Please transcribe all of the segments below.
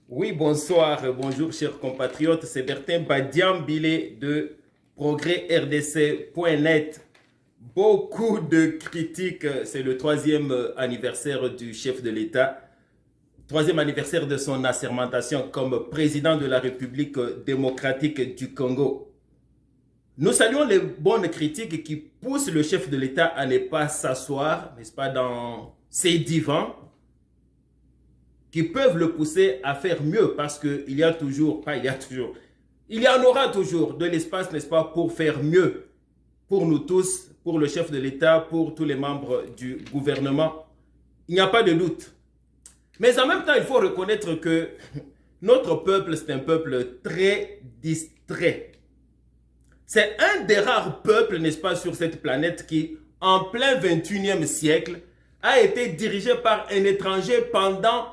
Oui, bonsoir, bonjour chers compatriotes, c'est Bertin Badiambile de progresrdc.net. Beaucoup de critiques, c'est le troisième anniversaire du chef de l'État, troisième anniversaire de son assermentation comme président de la République démocratique du Congo. Nous saluons les bonnes critiques qui poussent le chef de l'État à ne pas s'asseoir, n'est-ce pas, dans ses divans, qui peuvent le pousser à faire mieux parce qu'il y a toujours, pas il y a toujours, il y en aura toujours de l'espace, n'est-ce pas, pour faire mieux pour nous tous, pour le chef de l'État, pour tous les membres du gouvernement. Il n'y a pas de doute. Mais en même temps, il faut reconnaître que notre peuple, c'est un peuple très distrait. C'est un des rares peuples, n'est-ce pas, sur cette planète qui, en plein 21e siècle, a été dirigé par un étranger pendant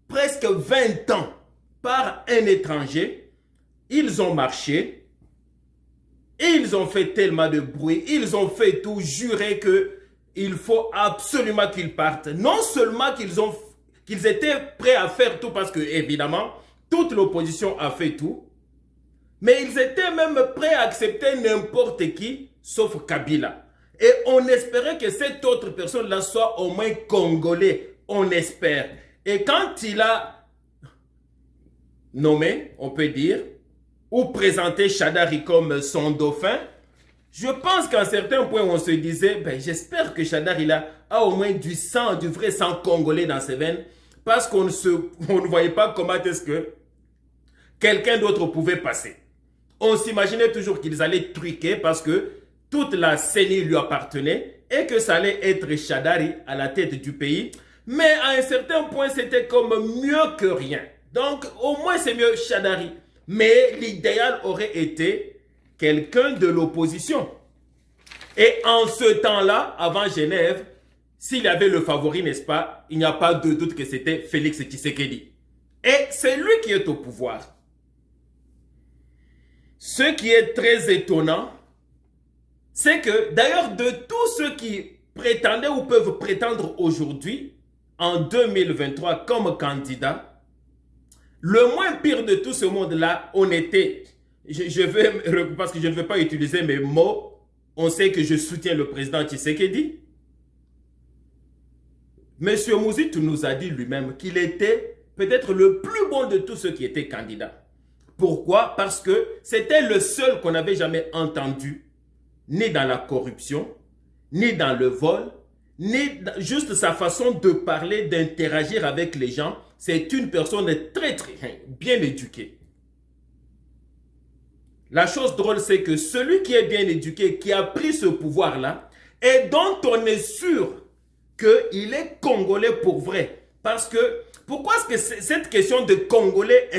presque 20 ans. Par un étranger. Ils ont marché, ils ont fait tellement de bruit, ils ont fait tout, juré qu'il faut absolument qu'ils partent. Non seulement qu'ils étaient prêts à faire tout parce que, évidemment, toute l'opposition a fait tout, mais ils étaient même prêts à accepter n'importe qui, sauf Kabila. Et on espérait que cette autre personne-là soit au moins congolais. On espère. Et quand il a nommé, on peut dire, ou présenté Chadari comme son dauphin, je pense qu'à un certain point, on se disait, ben, j'espère que Chadari a au moins du sang, du vrai sang congolais dans ses veines, parce qu'on ne voyait pas comment est-ce que quelqu'un d'autre pouvait passer. On s'imaginait toujours qu'ils allaient truquer parce que toute la CENI lui appartenait et que ça allait être Chadari à la tête du pays. Mais à un certain point, c'était comme mieux que rien. Donc, au moins, c'est mieux Chadari. Mais l'idéal aurait été quelqu'un de l'opposition. Et en ce temps-là, avant Genève, s'il y avait le favori, n'est-ce pas, il n'y a pas de doute que c'était Félix Tshisekedi. Et c'est lui qui est au pouvoir. Ce qui est très étonnant, c'est que d'ailleurs de tous ceux qui prétendaient ou peuvent prétendre aujourd'hui, en 2023, comme candidat, le moins pire de tout ce monde-là, on était, parce que je ne veux pas utiliser mes mots, on sait que je soutiens le président Tshisekedi. Monsieur Mouzit nous a dit lui-même qu'il était peut-être le plus bon de tous ceux qui étaient candidats. Pourquoi? Parce que c'était le seul qu'on n'avait jamais entendu, ni dans la corruption, ni dans le vol, ni juste sa façon de parler, d'interagir avec les gens. C'est une personne très bien éduquée. La chose drôle, c'est que celui qui est bien éduqué, qui a pris ce pouvoir-là, et dont on est sûr qu'il est congolais pour vrai. Parce que, pourquoi est-ce que cette question de congolais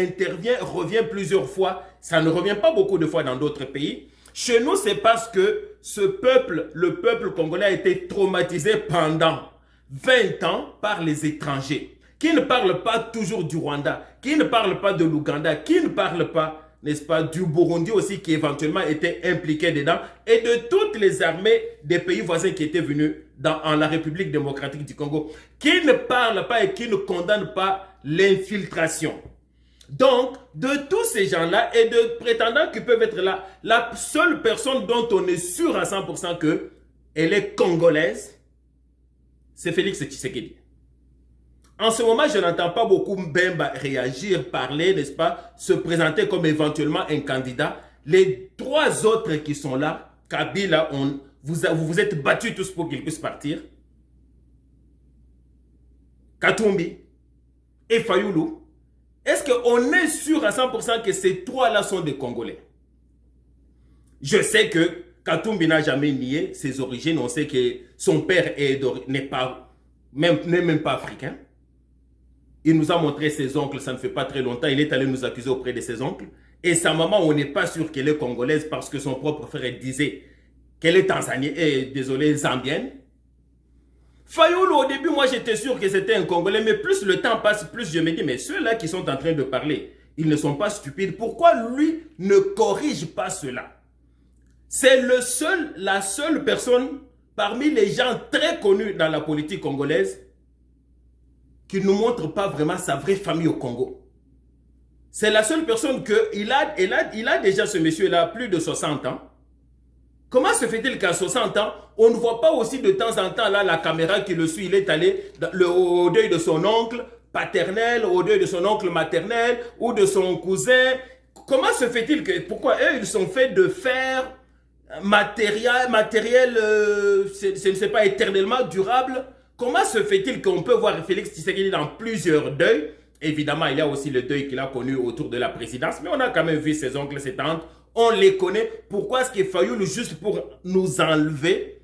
revient plusieurs fois? Ça ne revient pas beaucoup de fois dans d'autres pays. Chez nous, c'est parce que ce peuple, le peuple congolais a été traumatisé pendant 20 ans par les étrangers, qui ne parlent pas toujours du Rwanda, qui ne parlent pas de l'Ouganda, qui ne parlent pas, n'est-ce pas, du Burundi aussi, qui éventuellement était impliqué dedans, et de toutes les armées des pays voisins qui étaient venus en la République démocratique du Congo, qui ne parlent pas et qui ne condamnent pas l'infiltration. Donc, de tous ces gens-là et de prétendants qui peuvent être là, la seule personne dont on est sûr à 100% qu'elle est congolaise, c'est Félix Tshisekedi. En ce moment, je n'entends pas beaucoup Mbemba réagir, parler, n'est-ce pas, se présenter comme éventuellement un candidat. Les trois autres qui sont là, Kabila, vous vous êtes battus tous pour qu'il puisse partir. Katumbi et Fayoulou. Est-ce qu'on est sûr à 100% que ces trois-là sont des Congolais? Je sais que Katumbi n'a jamais nié ses origines. On sait que son père n'est même pas africain. Il nous a montré ses oncles, ça ne fait pas très longtemps. Il est allé nous accuser auprès de ses oncles. Et sa maman, on n'est pas sûr qu'elle est congolaise parce que son propre frère disait qu'elle est zambienne. Fayoulou, au début, moi j'étais sûr que c'était un Congolais, mais plus le temps passe, plus je me dis, mais ceux-là qui sont en train de parler, ils ne sont pas stupides. Pourquoi lui ne corrige pas cela? C'est la seule personne parmi les gens très connus dans la politique congolaise qui ne nous montre pas vraiment sa vraie famille au Congo. C'est la seule personne que il a déjà ce monsieur-là plus de 60 ans. Comment se fait-il qu'à 60 ans, on ne voit pas aussi de temps en temps là la caméra qui le suit, il est allé au deuil de son oncle paternel, au deuil de son oncle maternel ou de son cousin. Comment se fait-il que, pourquoi eux ils sont faits de fer matériel, ce n'est pas éternellement durable? Comment se fait-il qu'on peut voir Félix Tshisekedi dans plusieurs deuils? Évidemment, il y a aussi le deuil qu'il a connu autour de la présidence, mais on a quand même vu ses oncles, ses tantes, on les connaît. Pourquoi est-ce qu'il Fayoulou, juste pour nous enlever?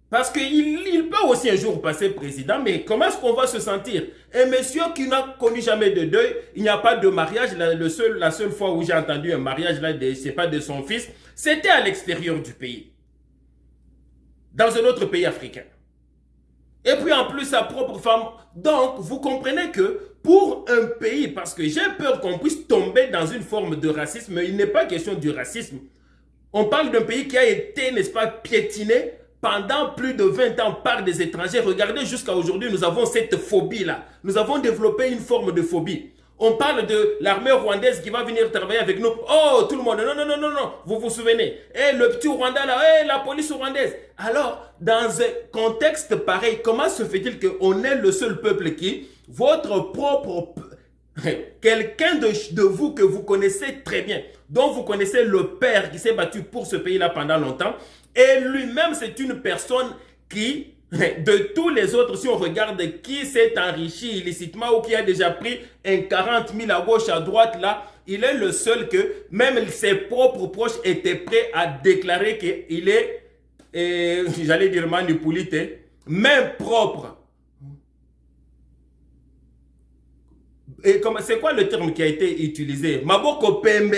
Parce qu'il peut aussi un jour passer président, mais comment est-ce qu'on va se sentir? Un monsieur qui n'a connu jamais de deuil, il n'y a pas de mariage. La seule fois où j'ai entendu un mariage, là, c'est pas de son fils, c'était à l'extérieur du pays, dans un autre pays africain. Et puis en plus sa propre femme. Donc vous comprenez que pour un pays, parce que j'ai peur qu'on puisse tomber dans une forme de racisme, il n'est pas question du racisme. On parle d'un pays qui a été, n'est-ce pas, piétiné pendant plus de 20 ans par des étrangers. Regardez, jusqu'à aujourd'hui, nous avons cette phobie-là. Nous avons développé une forme de phobie. On parle de l'armée rwandaise qui va venir travailler avec nous. Oh, tout le monde, non, non, non, non, non, vous vous souvenez. Eh, le petit Rwanda là, eh, la police rwandaise. Alors, dans un contexte pareil, comment se fait-il qu'on est le seul peuple qui, votre propre, quelqu'un de vous que vous connaissez très bien, dont vous connaissez le père qui s'est battu pour ce pays-là pendant longtemps, et lui-même, c'est une personne qui, de tous les autres, si on regarde qui s'est enrichi illicitement ou qui a déjà pris un 40 000 à gauche, à droite, là, il est le seul que même ses propres proches étaient prêts à déclarer qu'il est, j'allais dire manipulé, même propre. Et c'est quoi le terme qui a été utilisé? Maboko Pembe.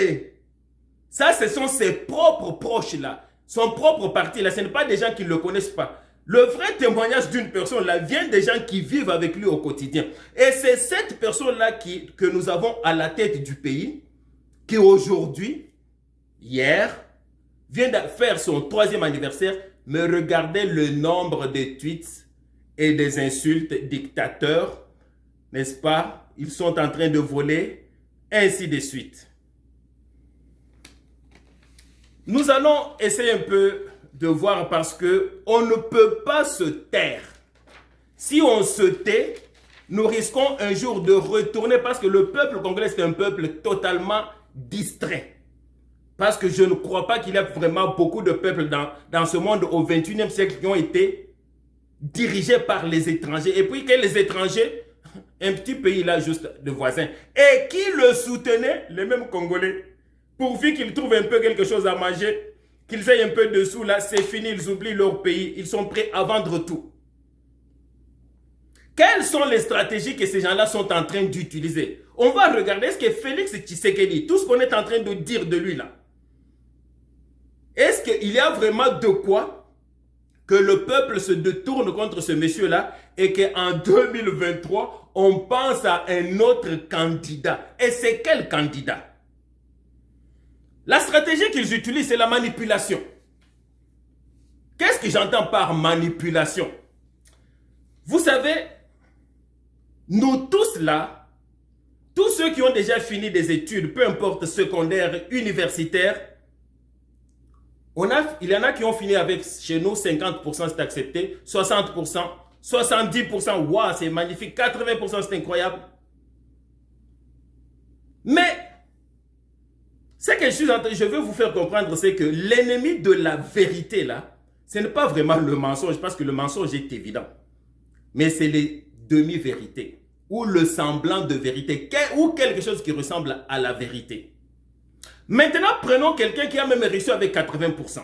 Ça, ce sont ses propres proches là. Son propre parti là, ce n'est pas des gens qui ne le connaissent pas. Le vrai témoignage d'une personne là vient des gens qui vivent avec lui au quotidien. Et c'est cette personne là que nous avons à la tête du pays qui aujourd'hui, hier, vient de faire son 3e anniversaire, mais regardez le nombre de tweets et des insultes dictateurs, n'est-ce pas? Ils sont en train de voler, ainsi de suite. Nous allons essayer un peu de voir parce que on ne peut pas se taire. Si on se tait, nous risquons un jour de retourner parce que le peuple congolais c'est un peuple totalement distrait. Parce que je ne crois pas qu'il y a vraiment beaucoup de peuples dans ce monde au 21e siècle qui ont été dirigés par les étrangers. Et puis que les étrangers, un petit pays là juste de voisins, et qui le soutenaient, les mêmes Congolais. Pourvu qu'ils trouvent un peu quelque chose à manger, qu'ils aient un peu de sous, là, c'est fini, ils oublient leur pays, ils sont prêts à vendre tout. Quelles sont les stratégies que ces gens-là sont en train d'utiliser? On va regarder ce que Félix Tshisekedi, tout ce qu'on est en train de dire de lui là. Est-ce qu'il y a vraiment de quoi que le peuple se détourne contre ce monsieur-là et qu'en 2023, on pense à un autre candidat? Et c'est quel candidat? La stratégie qu'ils utilisent, c'est la manipulation. Qu'est-ce que j'entends par manipulation? Vous savez, nous tous là, tous ceux qui ont déjà fini des études, peu importe secondaires, universitaires, il y en a qui ont fini avec, chez nous, 50% c'est accepté, 60%, 70%, waouh, c'est magnifique, 80% c'est incroyable. Mais, ce que je veux vous faire comprendre, c'est que l'ennemi de la vérité, là, ce n'est pas vraiment le mensonge, parce que le mensonge est évident. Mais c'est les demi-vérités, ou le semblant de vérité, ou quelque chose qui ressemble à la vérité. Maintenant, prenons quelqu'un qui a même réussi avec 80%.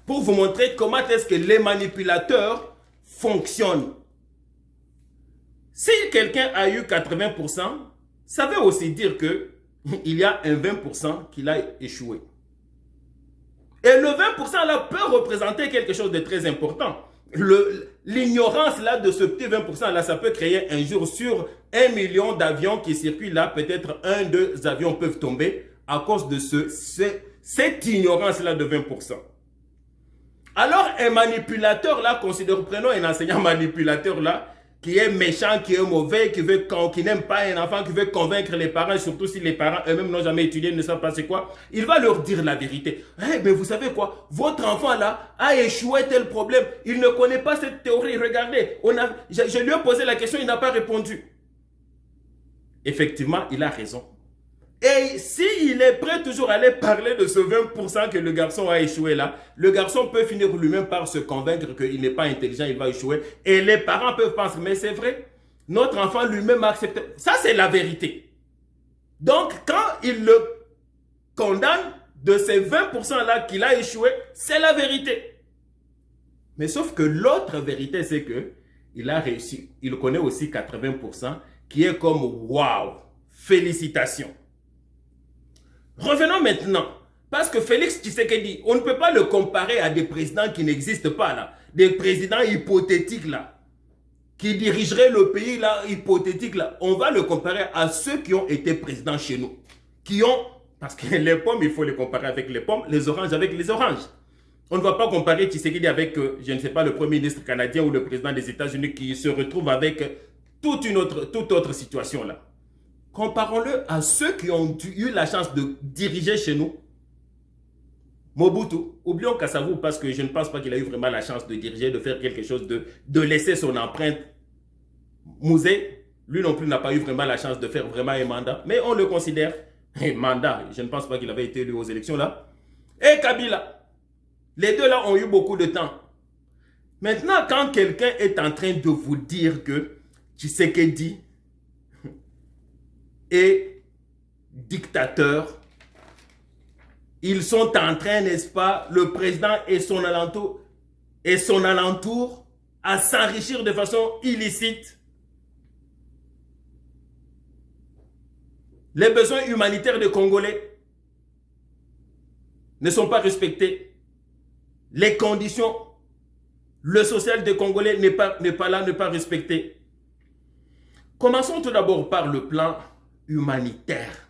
Pour vous montrer comment est-ce que les manipulateurs fonctionnent. Si quelqu'un a eu 80%, ça veut aussi dire que il y a un 20% qui a échoué. Et le 20% là peut représenter quelque chose de très important. L'ignorance là de ce petit 20% là, ça peut créer un jour sur 1 million d'avions qui circulent là, peut-être 1-2 avions peuvent tomber à cause de cette ignorance là de 20%. Alors un manipulateur là, prenons un enseignant manipulateur là, qui est méchant, qui est mauvais, qui n'aime pas un enfant, qui veut convaincre les parents, surtout si les parents eux-mêmes n'ont jamais étudié, ne savent pas c'est quoi, il va leur dire la vérité. Hey, mais vous savez quoi, votre enfant là a échoué tel problème, il ne connaît pas cette théorie, regardez, je lui ai posé la question, il n'a pas répondu. Effectivement, il a raison. Et s'il est prêt toujours à aller parler de ce 20% que le garçon a échoué là, le garçon peut finir lui-même par se convaincre qu'il n'est pas intelligent, il va échouer. Et les parents peuvent penser, mais c'est vrai, notre enfant lui-même a accepté. Ça, c'est la vérité. Donc, quand il le condamne de ces 20% là qu'il a échoué, c'est la vérité. Mais sauf que l'autre vérité, c'est que il a réussi. Il connaît aussi 80% qui est comme waouh, félicitations. Revenons maintenant, parce que Félix Tshisekedi, on ne peut pas le comparer à des présidents qui n'existent pas là, des présidents hypothétiques là, qui dirigeraient le pays là, hypothétique là. On va le comparer à ceux qui ont été présidents chez nous, qui ont, parce que les pommes, il faut les comparer avec les pommes, les oranges avec les oranges. On ne va pas comparer Tshisekedi avec, je ne sais pas, le premier ministre canadien ou le président des États-Unis qui se retrouve avec toute autre situation là. Comparons-le à ceux qui ont eu la chance de diriger chez nous. Mobutu, oublions Kassavou parce que je ne pense pas qu'il a eu vraiment la chance de diriger, de faire quelque chose, de laisser son empreinte. Mouzé, lui non plus n'a pas eu vraiment la chance de faire vraiment un mandat, mais on le considère un mandat. Je ne pense pas qu'il avait été élu aux élections là. Et Kabila, les deux là ont eu beaucoup de temps. Maintenant, quand quelqu'un est en train de vous dire que Tshisekedi et dictateurs, ils sont en train, n'est-ce pas, le président et son alentour à s'enrichir de façon illicite. Les besoins humanitaires des Congolais ne sont pas respectés. Les conditions, le social des Congolais n'est pas là, n'est pas respecté. Commençons tout d'abord par le plan humanitaire.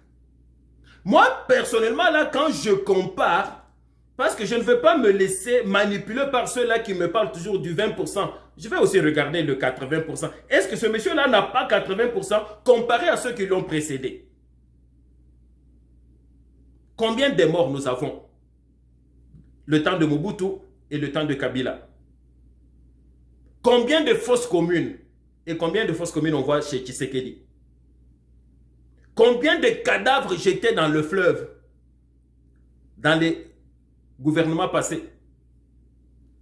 Moi, personnellement, là, quand je compare, parce que je ne veux pas me laisser manipuler par ceux-là qui me parlent toujours du 20%, je vais aussi regarder le 80%. Est-ce que ce monsieur-là n'a pas 80% comparé à ceux qui l'ont précédé? Combien de morts nous avons? Le temps de Mobutu et le temps de Kabila. Combien de fausses communes? Et combien de fausses communes on voit chez Tshisekedi? Combien de cadavres jetés dans le fleuve dans les gouvernements passés?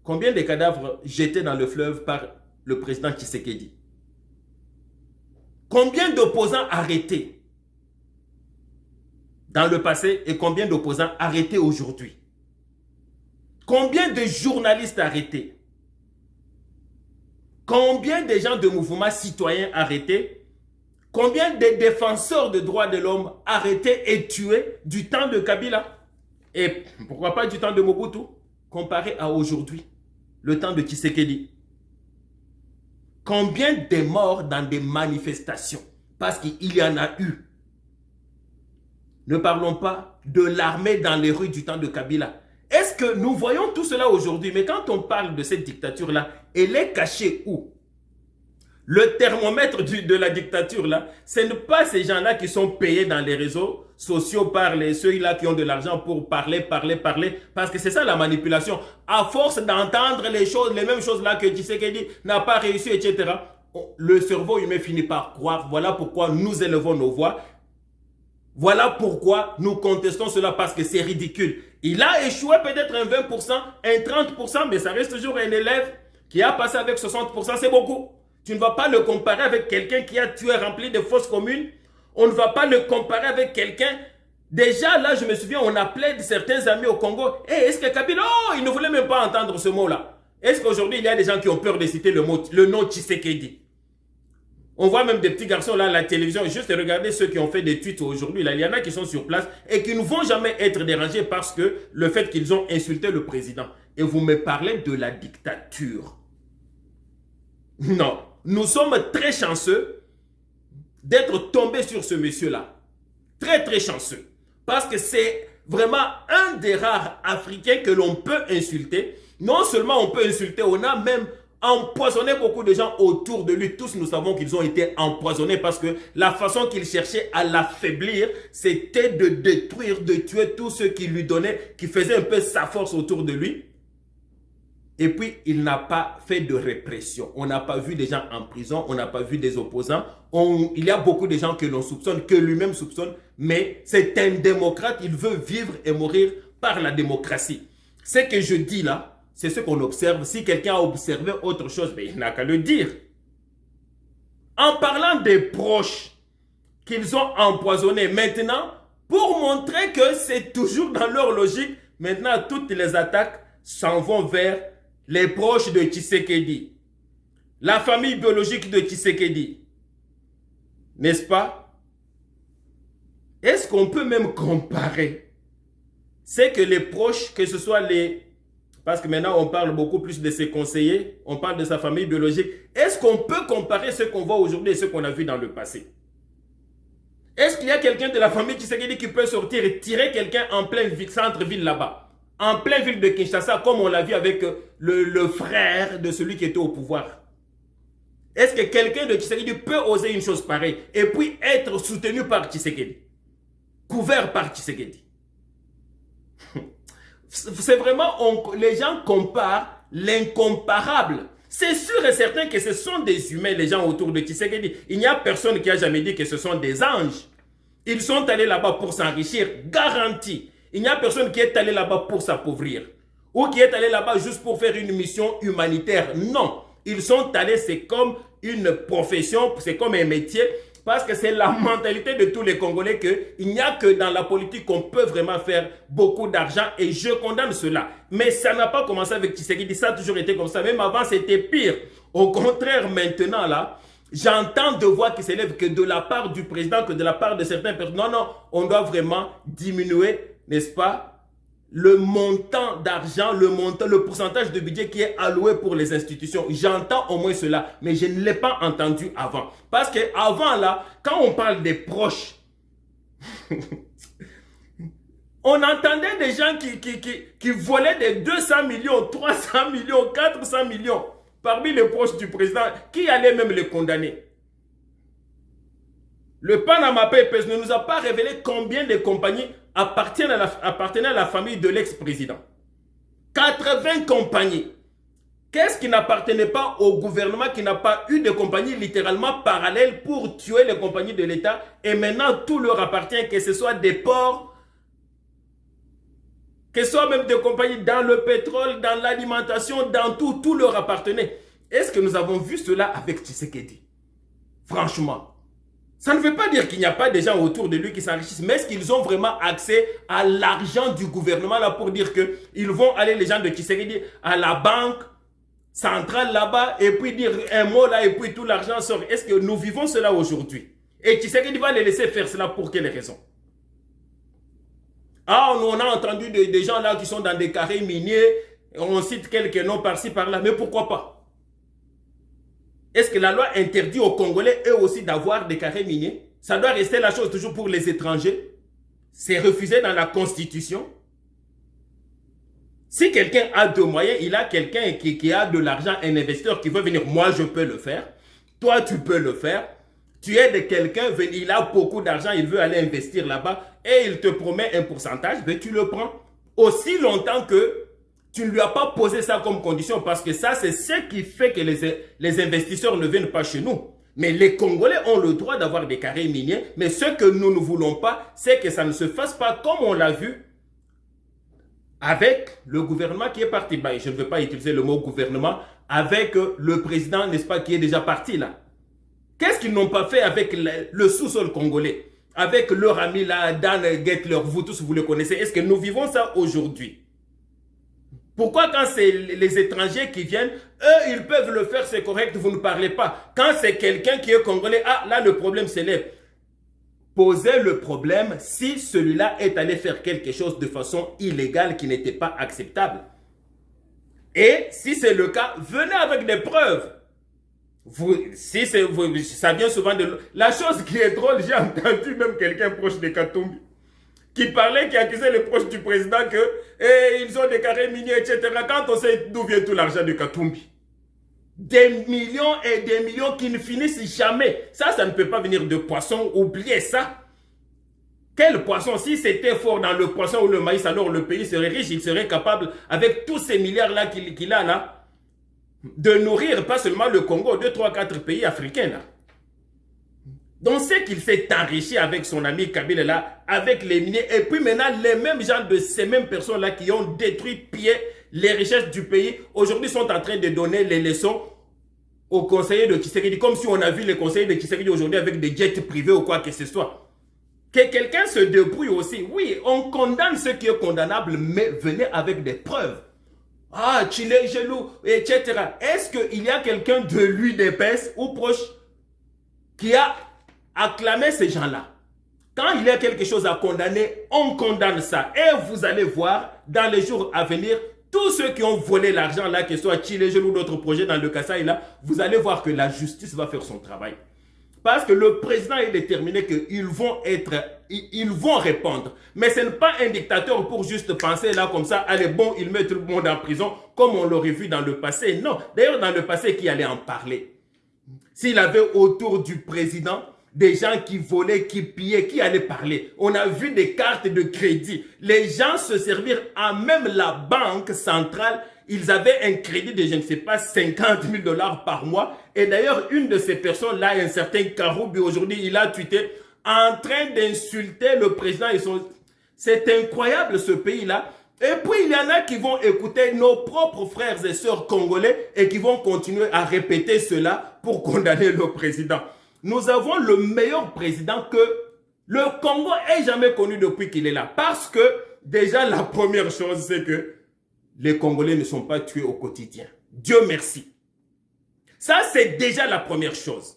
Combien de cadavres jetés dans le fleuve par le président Tshisekedi? Combien d'opposants arrêtés dans le passé et combien d'opposants arrêtés aujourd'hui? Combien de journalistes arrêtés? Combien de gens de mouvements citoyens arrêtés? Combien de défenseurs de droits de l'homme arrêtés et tués du temps de Kabila? Et pourquoi pas du temps de Mobutu, comparé à aujourd'hui, le temps de Tshisekedi? Combien de morts dans des manifestations? Parce qu'il y en a eu. Ne parlons pas de l'armée dans les rues du temps de Kabila. Est-ce que nous voyons tout cela aujourd'hui? Mais quand on parle de cette dictature-là, elle est cachée où? Le thermomètre de la dictature, là, ce n'est pas ces gens-là qui sont payés dans les réseaux sociaux par ceux-là qui ont de l'argent pour parler, parce que c'est ça la manipulation. À force d'entendre les mêmes choses là que Tshisekedi n'a pas réussi, etc., le cerveau humain finit par croire. Voilà pourquoi nous élevons nos voix. Voilà pourquoi nous contestons cela, parce que c'est ridicule. Il a échoué peut-être un 20%, un 30%, mais ça reste toujours un élève qui a passé avec 60%, c'est beaucoup. Tu ne vas pas le comparer avec quelqu'un qui a tué rempli de fausses communes. On ne va pas le comparer avec quelqu'un. Déjà, là, je me souviens, on appelait certains amis au Congo. Hey, est-ce que Kabila, oh, il ne voulait même pas entendre ce mot-là. Est-ce qu'aujourd'hui, il y a des gens qui ont peur de citer le nom Tshisekedi? On voit même des petits garçons là à la télévision. Juste regarder ceux qui ont fait des tweets aujourd'hui. Là, il y en a qui sont sur place et qui ne vont jamais être dérangés parce que le fait qu'ils ont insulté le président. Et vous me parlez de la dictature. Non. Nous sommes très chanceux d'être tombés sur ce monsieur-là. Très, très chanceux. Parce que c'est vraiment un des rares Africains que l'on peut insulter. Non seulement on peut insulter, on a même empoisonné beaucoup de gens autour de lui. Tous nous savons qu'ils ont été empoisonnés parce que la façon qu'il cherchait à l'affaiblir, c'était de détruire, de tuer tous ceux qui lui donnaient, qui faisaient un peu sa force autour de lui. Et puis, il n'a pas fait de répression. On n'a pas vu des gens en prison, on n'a pas vu des opposants. Il y a beaucoup de gens que l'on soupçonne, que lui-même soupçonne, mais c'est un démocrate, il veut vivre et mourir par la démocratie. Ce que je dis là, c'est ce qu'on observe. Si quelqu'un a observé autre chose, mais il n'a qu'à le dire. En parlant des proches qu'ils ont empoisonnés maintenant, pour montrer que c'est toujours dans leur logique, maintenant toutes les attaques s'en vont vers les proches de Tshisekedi, la famille biologique de Tshisekedi. N'est-ce pas? Est-ce qu'on peut même comparer? C'est que les proches, que ce soit les... Parce que maintenant, on parle beaucoup plus de ses conseillers, on parle de sa famille biologique. Est-ce qu'on peut comparer ce qu'on voit aujourd'hui et ce qu'on a vu dans le passé? Est-ce qu'il y a quelqu'un de la famille Tshisekedi qui peut sortir et tirer quelqu'un en plein centre-ville là-bas? En pleine ville de Kinshasa, comme on l'a vu avec le frère de celui qui était au pouvoir. Est-ce que quelqu'un de Tshisekedi peut oser une chose pareille et puis être soutenu par Tshisekedi, couvert par Tshisekedi? C'est vraiment, les gens comparent l'incomparable. C'est sûr et certain que ce sont des humains, les gens autour de Tshisekedi. Il n'y a personne qui a jamais dit que ce sont des anges. Ils sont allés là-bas pour s'enrichir, garanti. Il n'y a personne qui est allé là-bas pour s'appauvrir ou qui est allé là-bas juste pour faire une mission humanitaire. Non, ils sont allés, c'est comme une profession, c'est comme un métier parce que c'est la mentalité de tous les Congolais qu'il n'y a que dans la politique qu'on peut vraiment faire beaucoup d'argent et je condamne cela. Mais ça n'a pas commencé avec Tshisekedi, ça a toujours été comme ça. Même avant, c'était pire. Au contraire, maintenant, là, j'entends de voix qui s'élèvent que de la part du président, que de la part de certaines personnes. Non, non, on doit vraiment diminuer, n'est-ce pas, le montant d'argent, le pourcentage de budget qui est alloué pour les institutions. J'entends au moins cela, mais je ne l'ai pas entendu avant. Parce qu'avant là, quand on parle des proches, on entendait des gens qui volaient des 200 millions, 300 millions, 400 millions parmi les proches du président, qui allaient même les condamner. Le Panama Papers ne nous a pas révélé combien de compagnies appartenaient à la famille de l'ex-président. 80 compagnies. Qu'est-ce qui n'appartenait pas au gouvernement, qui n'a pas eu de compagnies littéralement parallèles pour tuer les compagnies de l'État et maintenant tout leur appartient, que ce soit des ports, que ce soit même des compagnies dans le pétrole, dans l'alimentation, dans tout leur appartenait. Est-ce que nous avons vu cela avec Tshisekedi? Franchement. Ça ne veut pas dire qu'il n'y a pas des gens autour de lui qui s'enrichissent, mais est-ce qu'ils ont vraiment accès à l'argent du gouvernement là pour dire qu'ils vont aller, les gens de Tshisekedi, à la banque centrale là-bas et puis dire un mot là et puis tout l'argent sort? Est-ce que nous vivons cela aujourd'hui? Et Tshisekedi va les laisser faire cela pour quelles raisons? Ah, on a entendu des gens là qui sont dans des carrés miniers, on cite quelques noms par-ci par-là, mais pourquoi pas? Est-ce que la loi interdit aux Congolais eux aussi d'avoir des carrés miniers? Ça doit rester la chose toujours pour les étrangers. C'est refusé dans la Constitution. Si quelqu'un a de moyens, il a quelqu'un qui a de l'argent, un investisseur qui veut venir, moi je peux le faire, toi tu peux le faire. Tu aides quelqu'un, il a beaucoup d'argent, il veut aller investir là-bas et il te promet un pourcentage, mais tu le prends. Aussi longtemps que tu ne lui as pas posé ça comme condition, parce que ça, c'est ce qui fait que les investisseurs ne viennent pas chez nous. Mais les Congolais ont le droit d'avoir des carrés miniers, mais ce que nous ne voulons pas, c'est que ça ne se fasse pas comme on l'a vu avec le gouvernement qui est parti. Ben, je ne veux pas utiliser le mot gouvernement, avec le président, n'est-ce pas, qui est déjà parti là. Qu'est-ce qu'ils n'ont pas fait avec le sous-sol congolais? Avec leur ami là, Dan Gettler, vous tous vous le connaissez. Est-ce que nous vivons ça aujourd'hui? Pourquoi quand c'est les étrangers qui viennent, eux ils peuvent le faire, c'est correct, vous ne parlez pas. Quand c'est quelqu'un qui est congolais, ah là le problème s'élève. Posez le problème si celui-là est allé faire quelque chose de façon illégale qui n'était pas acceptable. Et si c'est le cas, venez avec des preuves. Ça vient souvent de... La chose qui est drôle, j'ai entendu même quelqu'un proche de Katumbi qui parlait, qui accusait les proches du président que ils ont des carrés miniers, etc. Quand on sait d'où vient tout l'argent de Katumbi. Des millions et des millions qui ne finissent jamais. Ça ne peut pas venir de poisson. Oubliez ça. Quel poisson? Si c'était fort dans le poisson ou le maïs, alors le pays serait riche. Il serait capable, avec tous ces milliards-là qu'il a là, de nourrir pas seulement le Congo, 2, 3, 4 pays africains là. Donc c'est qu'il s'est enrichi avec son ami Kabila là, avec les miniers. Et puis maintenant, les mêmes gens de ces mêmes personnes là qui ont détruit, pillé les richesses du pays, aujourd'hui sont en train de donner les leçons aux conseillers de Tshisekedi. Comme si on a vu les conseillers de Tshisekedi aujourd'hui avec des jets privés ou quoi que ce soit. Que quelqu'un se débrouille aussi. Oui, on condamne ce qui est condamnable, mais venez avec des preuves. Ah, Chile, Gelou, etc. Est-ce qu'il y a quelqu'un de l'UDPS ou proche qui a acclamé ces gens-là? Quand il y a quelque chose à condamner, on condamne ça. Et vous allez voir, dans les jours à venir, tous ceux qui ont volé l'argent là, que ce soit Chile, Gelou ou d'autres projets dans le Kasaï là, vous allez voir que la justice va faire son travail. Parce que le président est déterminé qu'ils vont répondre. Mais ce n'est pas un dictateur pour juste penser là comme ça, allez bon, il met tout le monde en prison, comme on l'aurait vu dans le passé. Non, d'ailleurs dans le passé, qui allait en parler? S'il avait autour du président des gens qui volaient, qui pillaient, qui allaient parler? On a vu des cartes de crédit. Les gens se servirent à même la banque centrale. Ils avaient un crédit de, je ne sais pas, 50 000 $ par mois. Et d'ailleurs, une de ces personnes-là, un certain Karoubi, aujourd'hui, il a tweeté en train d'insulter le président. C'est incroyable ce pays-là. Et puis, il y en a qui vont écouter nos propres frères et sœurs congolais et qui vont continuer à répéter cela pour condamner le président. Nous avons le meilleur président que le Congo ait jamais connu depuis qu'il est là. Parce que, déjà, la première chose, c'est que les Congolais ne sont pas tués au quotidien. Dieu merci. Ça, c'est déjà la première chose.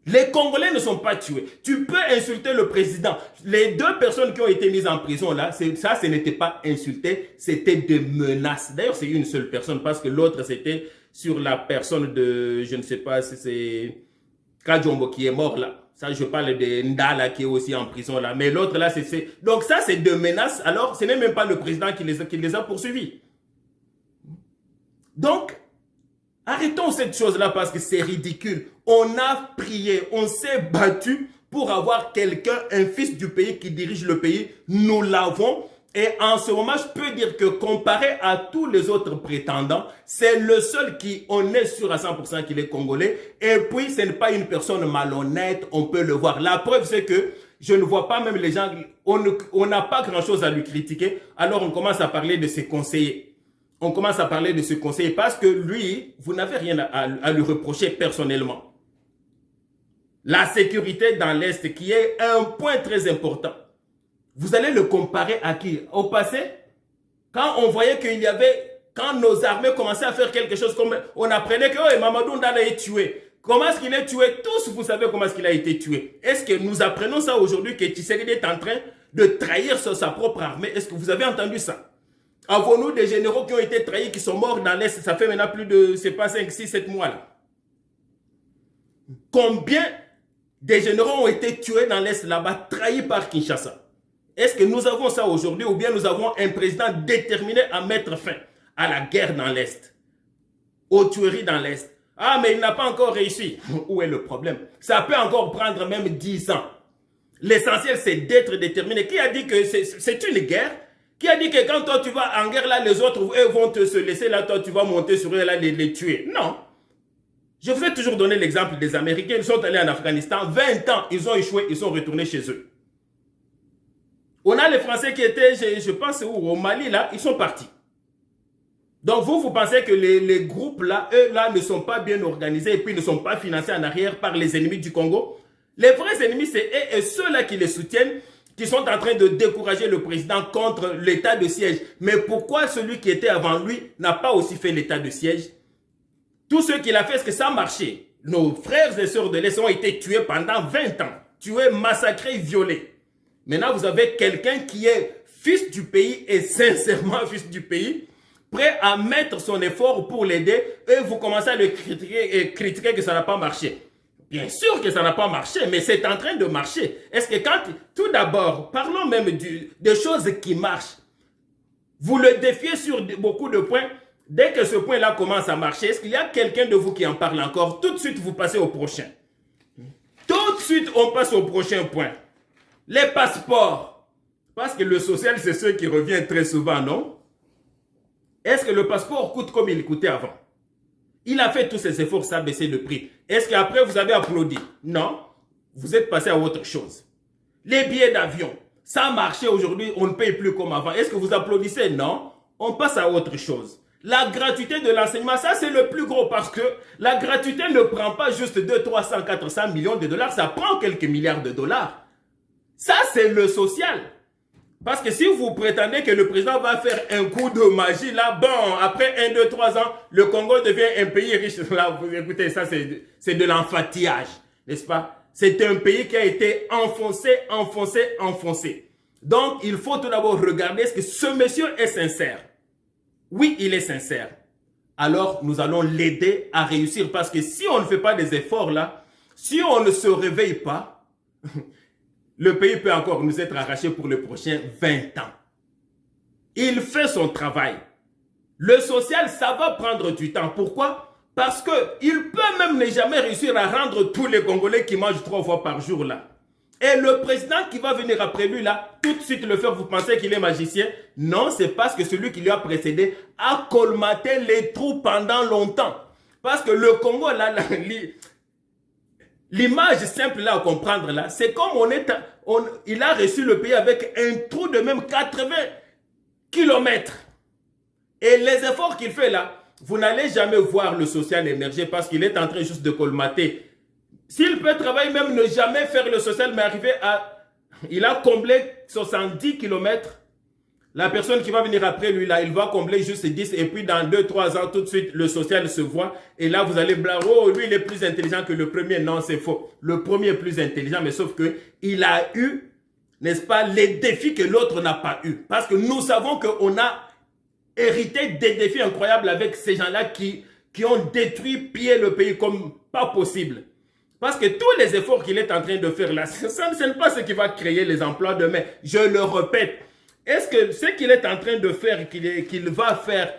Les Congolais ne sont pas tués. Tu peux insulter le président. Les deux personnes qui ont été mises en prison là, ça, ce n'était pas insulté, c'était des menaces. D'ailleurs, c'est une seule personne parce que l'autre, c'était sur la personne de, je ne sais pas si c'est Kajombo qui est mort là. Ça, je parle de Ndala qui est aussi en prison là. Mais l'autre là, c'est... Donc ça, c'est deux menaces. Alors, ce n'est même pas le président qui les a poursuivis. Donc, arrêtons cette chose-là parce que c'est ridicule. On a prié, on s'est battu pour avoir quelqu'un, un fils du pays qui dirige le pays. Nous l'avons. Et en ce moment, je peux dire que comparé à tous les autres prétendants, c'est le seul qui, on est sûr à 100% qu'il est congolais. Et puis, ce n'est pas une personne malhonnête, on peut le voir. La preuve, c'est que je ne vois pas même les gens, on n'a pas grand-chose à lui critiquer. Alors, on commence à parler de ses conseillers. On commence à parler de ce conseiller parce que lui, vous n'avez rien à lui reprocher personnellement. La sécurité dans l'Est qui est un point très important. Vous allez le comparer à qui? Au passé, quand on voyait qu'il y avait, quand nos armées commençaient à faire quelque chose comme, on apprenait que oh, Mamadou Ndala est tué. Comment est-ce qu'il est tué? Tous, vous savez comment est-ce qu'il a été tué. Est-ce que nous apprenons ça aujourd'hui que Tshisekedi est en train de trahir sa propre armée? Est-ce que vous avez entendu ça? Avons-nous des généraux qui ont été trahis, qui sont morts dans l'Est? Ça fait maintenant plus de, c'est pas 5, 6, 7 mois là. Combien des généraux ont été tués dans l'Est là-bas, trahis par Kinshasa? Est-ce que nous avons ça aujourd'hui ou bien nous avons un président déterminé à mettre fin à la guerre dans l'Est, aux tueries dans l'Est? Ah, mais il n'a pas encore réussi. Où est le problème? Ça peut encore prendre même 10 ans. L'essentiel, c'est d'être déterminé. Qui a dit que c'est une guerre? Qui a dit que quand toi tu vas en guerre là, les autres eux vont te se laisser là, toi tu vas monter sur eux là, les tuer? Non. Je vous ai toujours donné l'exemple des Américains. Ils sont allés en Afghanistan, 20 ans, ils ont échoué, ils sont retournés chez eux. On a les Français qui étaient, je pense, au Mali, là, ils sont partis. Donc vous pensez que les groupes là, eux là, ne sont pas bien organisés et puis ne sont pas financés en arrière par les ennemis du Congo? Les vrais ennemis, c'est eux et ceux-là qui les soutiennent, qui sont en train de décourager le président contre l'état de siège. Mais pourquoi celui qui était avant lui n'a pas aussi fait l'état de siège? Tout ce qu'il a fait, est-ce que ça a marché? Nos frères et sœurs de l'Est ont été tués pendant 20 ans. Tués, massacrés, violés. Maintenant, vous avez quelqu'un qui est fils du pays et sincèrement fils du pays, prêt à mettre son effort pour l'aider et vous commencez à le critiquer et critiquer que ça n'a pas marché. Bien sûr que ça n'a pas marché, mais c'est en train de marcher. Est-ce que quand, tout d'abord, parlons même des choses qui marchent. Vous le défiez sur beaucoup de points. Dès que ce point-là commence à marcher, est-ce qu'il y a quelqu'un de vous qui en parle encore? Tout de suite, vous passez au prochain. Tout de suite, on passe au prochain point. Les passeports. Parce que le social, c'est ce qui revient très souvent, non? Est-ce que le passeport coûte comme il coûtait avant? Il a fait tous ses efforts, ça a baissé le prix. Est-ce qu'après, vous avez applaudi? Non. Vous êtes passé à autre chose. Les billets d'avion. Ça a marché aujourd'hui, on ne paye plus comme avant. Est-ce que vous applaudissez? Non. On passe à autre chose. La gratuité de l'enseignement, ça c'est le plus gros parce que la gratuité ne prend pas juste 200, 300, 400 millions de dollars, ça prend quelques milliards de dollars. Ça c'est le social. Parce que si vous prétendez que le président va faire un coup de magie, là, bon, après 1, 2, 3 ans, le Congo devient un pays riche. Là, vous écoutez, ça c'est de l'enfantillage, n'est-ce pas? C'est un pays qui a été enfoncé, enfoncé, enfoncé. Donc, il faut tout d'abord regarder est-ce que ce monsieur est sincère. Oui, il est sincère. Alors, nous allons l'aider à réussir. Parce que si on ne fait pas des efforts là, si on ne se réveille pas, le pays peut encore nous être arraché pour les prochains 20 ans. Il fait son travail. Le social, ça va prendre du temps. Pourquoi? Parce qu'il peut même ne jamais réussir à rendre tous les Congolais qui mangent 3 fois par jour là. Et le président qui va venir après lui là, tout de suite le faire, vous pensez qu'il est magicien? Non, c'est parce que celui qui lui a précédé a colmaté les trous pendant longtemps. Parce que le Congo là, l'image simple là à comprendre là, c'est comme il a reçu le pays avec un trou de même 80 kilomètres. Et les efforts qu'il fait là, vous n'allez jamais voir le social émerger parce qu'il est en train juste de colmater. S'il peut travailler, même ne jamais faire le social, mais arriver à... Il a comblé 70 km. La personne qui va venir après lui, là, il va combler juste 10. Et puis dans 2-3 ans, tout de suite, le social se voit. Et là, vous allez blâmer, oh, lui, il est plus intelligent que le premier. Non, c'est faux. Le premier est plus intelligent, mais sauf que il a eu, n'est-ce pas, les défis que l'autre n'a pas eu. Parce que nous savons qu'on a hérité des défis incroyables avec ces gens-là qui ont détruit, pillé le pays comme pas possible. Parce que tous les efforts qu'il est en train de faire là, ça n'est pas ce qui va créer les emplois demain. Je le répète. Est-ce que ce qu'il est en train de faire, qu'il va faire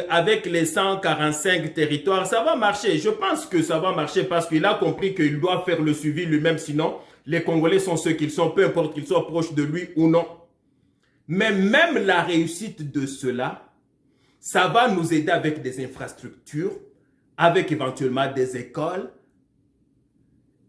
avec les 145 territoires, ça va marcher? Je pense que ça va marcher parce qu'il a compris qu'il doit faire le suivi lui-même. Sinon, les Congolais sont ceux qu'ils sont, peu importe qu'ils soient proches de lui ou non. Mais même la réussite de cela, ça va nous aider avec des infrastructures, avec éventuellement des écoles.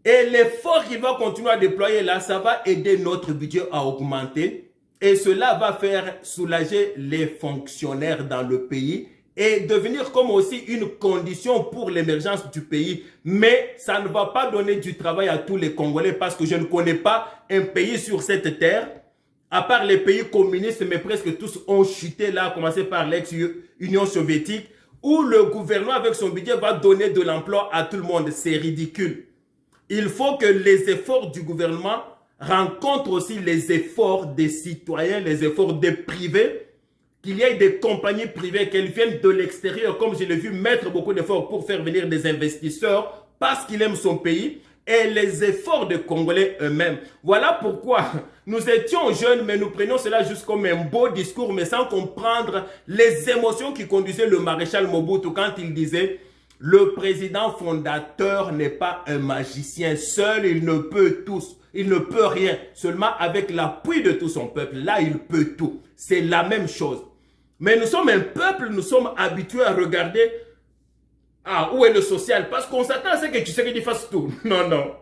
Et l'effort qu'il va continuer à déployer là, ça va aider notre budget à augmenter. Et cela va faire soulager les fonctionnaires dans le pays et devenir comme aussi une condition pour l'émergence du pays. Mais ça ne va pas donner du travail à tous les Congolais parce que je ne connais pas un pays sur cette terre, à part les pays communistes, mais presque tous ont chuté là, à commencer par l'ex-Union soviétique, où le gouvernement avec son budget va donner de l'emploi à tout le monde. C'est ridicule. Il faut que les efforts du gouvernement rencontrent aussi les efforts des citoyens, les efforts des privés, qu'il y ait des compagnies privées, qu'elles viennent de l'extérieur, comme je l'ai vu, mettre beaucoup d'efforts pour faire venir des investisseurs parce qu'ils aiment son pays, et les efforts des Congolais eux-mêmes. Voilà pourquoi nous étions jeunes, mais nous prenions cela juste comme un beau discours, mais sans comprendre les émotions qui conduisaient le maréchal Mobutu quand il disait: le président fondateur n'est pas un magicien. Seul, il ne peut tout. Il ne peut rien. Seulement avec l'appui de tout son peuple. Là, il peut tout. C'est la même chose. Mais nous sommes un peuple, nous sommes habitués à regarder où est le social. Parce qu'on s'attend à ce que Tshisekedi fasse tout. Non, non.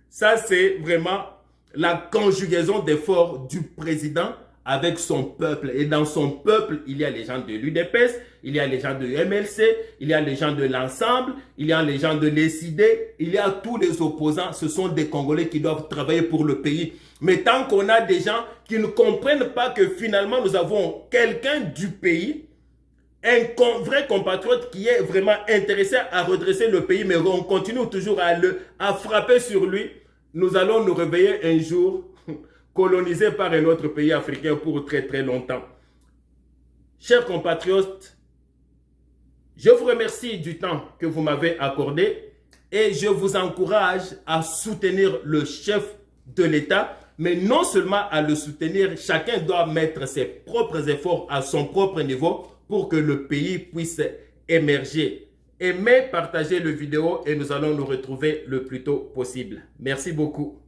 Ça, c'est vraiment la conjugaison d'efforts du président avec son peuple. Et dans son peuple, il y a les gens de l'UDPS, il y a les gens de MLC, il y a les gens de l'Ensemble, il y a les gens de l'ESID, il y a tous les opposants. Ce sont des Congolais qui doivent travailler pour le pays. Mais tant qu'on a des gens qui ne comprennent pas que finalement nous avons quelqu'un du pays, un vrai compatriote qui est vraiment intéressé à redresser le pays, mais on continue toujours à frapper sur lui, nous allons nous réveiller un jour colonisé par un autre pays africain pour très très longtemps. Chers compatriotes, je vous remercie du temps que vous m'avez accordé et je vous encourage à soutenir le chef de l'État, mais non seulement à le soutenir, chacun doit mettre ses propres efforts à son propre niveau pour que le pays puisse émerger. Aimez, partagez la vidéo et nous allons nous retrouver le plus tôt possible. Merci beaucoup.